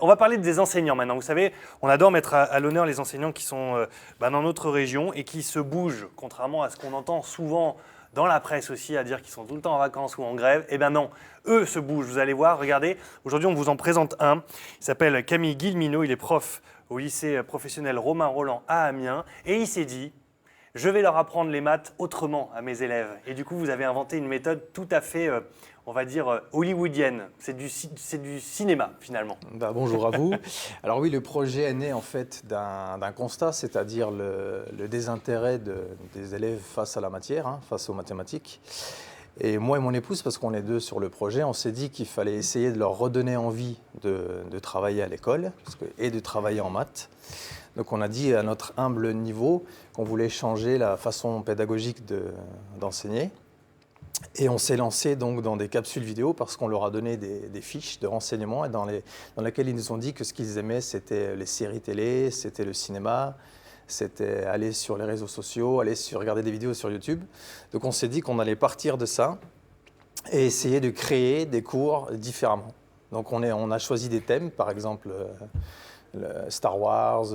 On va parler des enseignants maintenant. Vous savez, on adore mettre à l'honneur les enseignants qui sont dans notre région et qui se bougent, contrairement à ce qu'on entend souvent dans la presse aussi, à dire qu'ils sont tout le temps en vacances ou en grève. Eh bien non, eux se bougent. Vous allez voir, regardez, aujourd'hui on vous en présente un. Il s'appelle Camille Guillemino, il est prof au lycée professionnel Romain Roland à Amiens. Et il s'est dit, je vais leur apprendre les maths autrement à mes élèves. Et du coup, vous avez inventé une méthode tout à fait, on va dire, hollywoodienne. C'est du cinéma, finalement. Bonjour à vous. Alors oui, le projet est né en fait d'un constat, c'est-à-dire le désintérêt des élèves face à la matière, face aux mathématiques. Et moi et mon épouse, parce qu'on est deux sur le projet, on s'est dit qu'il fallait essayer de leur redonner envie de travailler à l'école et de travailler en maths. Donc on a dit à notre humble niveau qu'on voulait changer la façon pédagogique d'enseigner. Et on s'est lancé donc dans des capsules vidéo parce qu'on leur a donné des fiches de renseignements et dans lesquelles ils nous ont dit que ce qu'ils aimaient, c'était les séries télé, c'était le cinéma, c'était aller sur les réseaux sociaux, regarder des vidéos sur YouTube. Donc on s'est dit qu'on allait partir de ça et essayer de créer des cours différemment. Donc on a choisi des thèmes, par exemple Star Wars,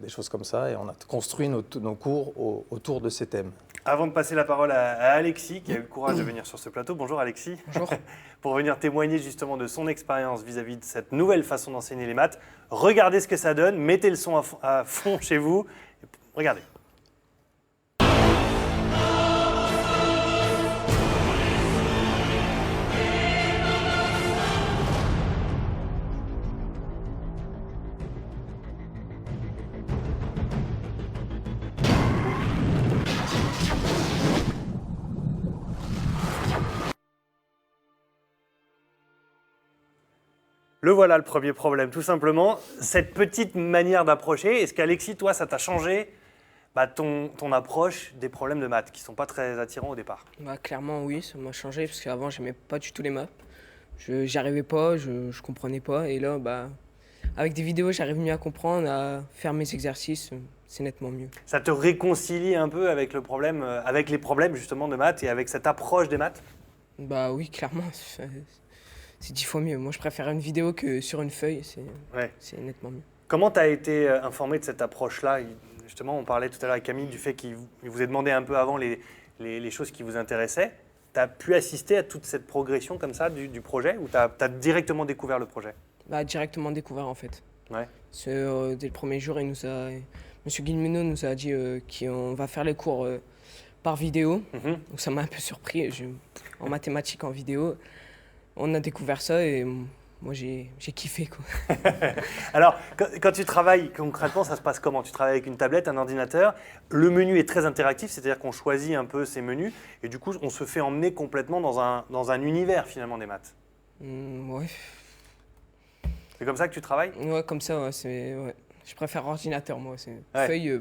des choses comme ça, et on a construit nos cours autour de ces thèmes. Avant de passer la parole à Alexis, qui a eu le courage de venir sur ce plateau. Bonjour Alexis. Bonjour. Pour venir témoigner justement de son expérience vis-à-vis de cette nouvelle façon d'enseigner les maths. Regardez ce que ça donne, mettez le son à fond chez vous. Regardez. Le voilà le premier problème, tout simplement. Cette petite manière d'approcher, est-ce qu'Alexis, toi, ça t'a changé ton approche des problèmes de maths, qui ne sont pas très attirants au départ? Clairement oui, ça m'a changé parce qu'avant j'aimais pas du tout les maths. J'y arrivais pas, je comprenais pas et là avec des vidéos j'arrive mieux à comprendre, à faire mes exercices, c'est nettement mieux. Ça te réconcilie un peu avec le problème, avec les problèmes justement de maths et avec cette approche des maths? Oui, clairement, c'est 10 fois mieux. Moi je préfère une vidéo que sur une feuille, c'est nettement mieux. Comment tu as été informé de cette approche-là? Justement, on parlait tout à l'heure avec Camille du fait qu'il vous ait demandé un peu avant les choses qui vous intéressaient. Tu as pu assister à toute cette progression comme ça du projet ou tu as directement découvert le projet? Directement découvert en fait. Ouais. Dès le premier jour, Monsieur Guillemino nous a dit qu'on va faire les cours par vidéo. Donc ça m'a un peu surpris. En mathématiques en vidéo, on a découvert ça et moi j'ai kiffé quoi. Alors, quand tu travailles concrètement, ça se passe comment? Tu travailles avec une tablette, un ordinateur. Le menu est très interactif, c'est-à-dire qu'on choisit un peu ses menus et du coup, on se fait emmener complètement dans un univers finalement des maths. Ouais. C'est comme ça que tu travailles? Ouais, comme ça, ouais. Je préfère ordinateur, moi. Ouais. Feuille,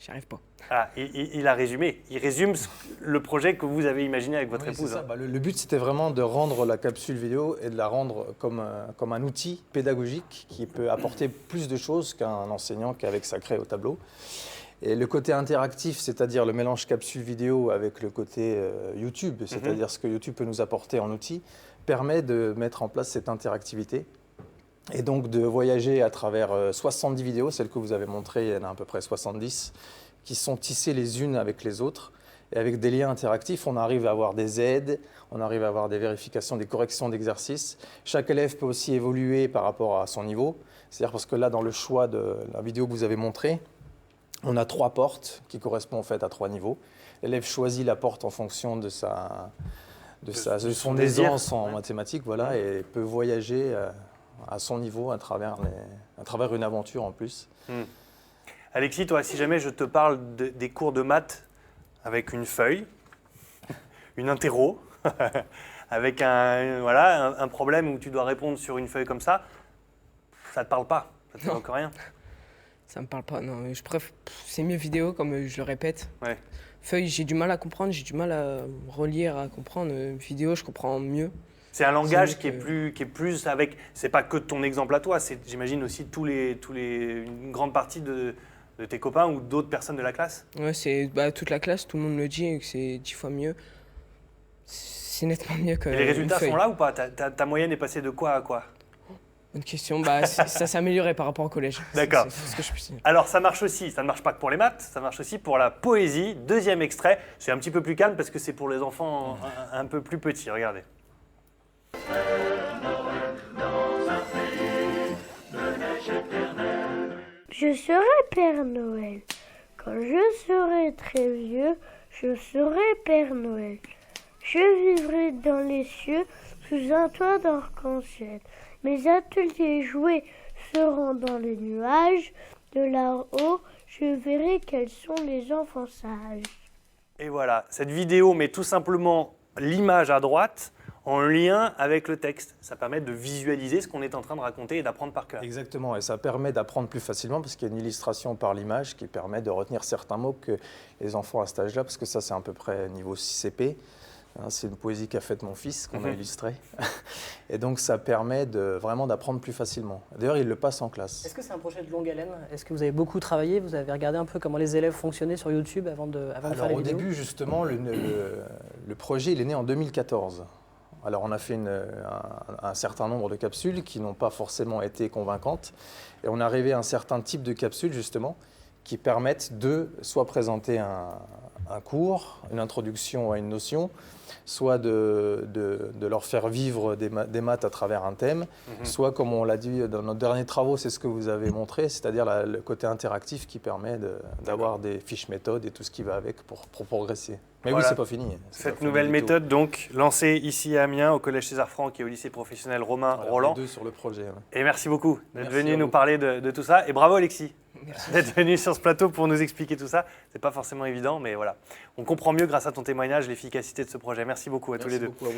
j'y arrive pas. Ah, il a résumé. Il résume le projet que vous avez imaginé avec votre épouse. C'est ça. Le but, c'était vraiment de rendre la capsule vidéo et de la rendre comme un outil pédagogique qui peut apporter plus de choses qu'un enseignant qu'avec sa craie au tableau. Et le côté interactif, c'est-à-dire le mélange capsule vidéo avec le côté YouTube, c'est-à-dire ce que YouTube peut nous apporter en outil, permet de mettre en place cette interactivité. Et donc de voyager à travers 70 vidéos, celles que vous avez montrées, il y en a à peu près 70, qui sont tissées les unes avec les autres. Et avec des liens interactifs, on arrive à avoir des aides, on arrive à avoir des vérifications, des corrections d'exercices. Chaque élève peut aussi évoluer par rapport à son niveau. C'est-à-dire parce que là, dans le choix de la vidéo que vous avez montrée, on a 3 portes qui correspondent en fait à 3 niveaux. L'élève choisit la porte en fonction de son aisance en mathématiques, voilà, et peut voyager à son niveau à travers une aventure en plus. Alexis, toi, si jamais je te parle des cours de maths avec une feuille, une interro, avec un problème où tu dois répondre sur une feuille comme ça te parle pas? Ça te évoque rien? Ça me parle pas, non. C'est mieux vidéo, comme je le répète. Ouais. Feuille, j'ai du mal à comprendre, j'ai du mal à relire, à comprendre. Vidéo, je comprends mieux. C'est un langage qui est plus avec. C'est pas que ton exemple à toi, c'est, j'imagine aussi une grande partie de tes copains ou d'autres personnes de la classe. Ouais, c'est toute la classe, tout le monde me dit que c'est 10 fois mieux. C'est nettement mieux que. Et les résultats une feuille. sont là ou pas? Ta moyenne est passée de quoi à quoi? Bonne question. Bah, ça s'est amélioré par rapport au collège. D'accord. C'est ce que je peux dire. Alors ça marche aussi, ça ne marche pas que pour les maths, ça marche aussi pour la poésie. Deuxième extrait, c'est un petit peu plus calme parce que c'est pour les enfants un peu plus petits, regardez. Je serai Père Noël. Quand je serai très vieux, je serai Père Noël. Je vivrai dans les cieux sous un toit d'arc-en-ciel. Mes ateliers jouets seront dans les nuages. De là-haut, je verrai quels sont les enfants sages. Et voilà, cette vidéo met tout simplement l'image à droite en lien avec le texte. Ça permet de visualiser ce qu'on est en train de raconter et d'apprendre par cœur. Exactement, et ça permet d'apprendre plus facilement parce qu'il y a une illustration par l'image qui permet de retenir certains mots que les enfants à cet âge-là, parce que ça c'est à peu près niveau 6 CP, hein, c'est une poésie qu'a faite mon fils qu'on a illustrée. Et donc ça permet vraiment d'apprendre plus facilement. D'ailleurs il le passe en classe. Est-ce que c'est un projet de longue haleine? Est-ce que vous avez beaucoup travaillé? Vous avez regardé un peu comment les élèves fonctionnaient sur YouTube avant de faire les au vidéos? début justement le projet il est né en 2014. Alors on a fait un certain nombre de capsules qui n'ont pas forcément été convaincantes et on est arrivé à un certain type de capsules justement qui permettent de soit présenter un cours, une introduction à une notion, soit de leur faire vivre des maths à travers un thème, soit comme on l'a dit dans nos derniers travaux, c'est ce que vous avez montré, c'est-à-dire le côté interactif qui permet d'avoir des fiches méthodes et tout ce qui va avec pour progresser. Mais Voilà. oui, c'est pas fini. Cette nouvelle méthode, donc, lancée ici à Amiens, au Collège César Franck et au lycée professionnel Romain Roland. Les deux sur le projet. Ouais. Et merci beaucoup d'être Merci venu à nous vous. parler de tout ça. Et bravo Alexis Merci. d'être venu sur ce plateau pour nous expliquer tout ça. C'est pas forcément évident, mais voilà. On comprend mieux grâce à ton témoignage l'efficacité de ce projet. Merci beaucoup à tous les deux. Merci beaucoup à vous.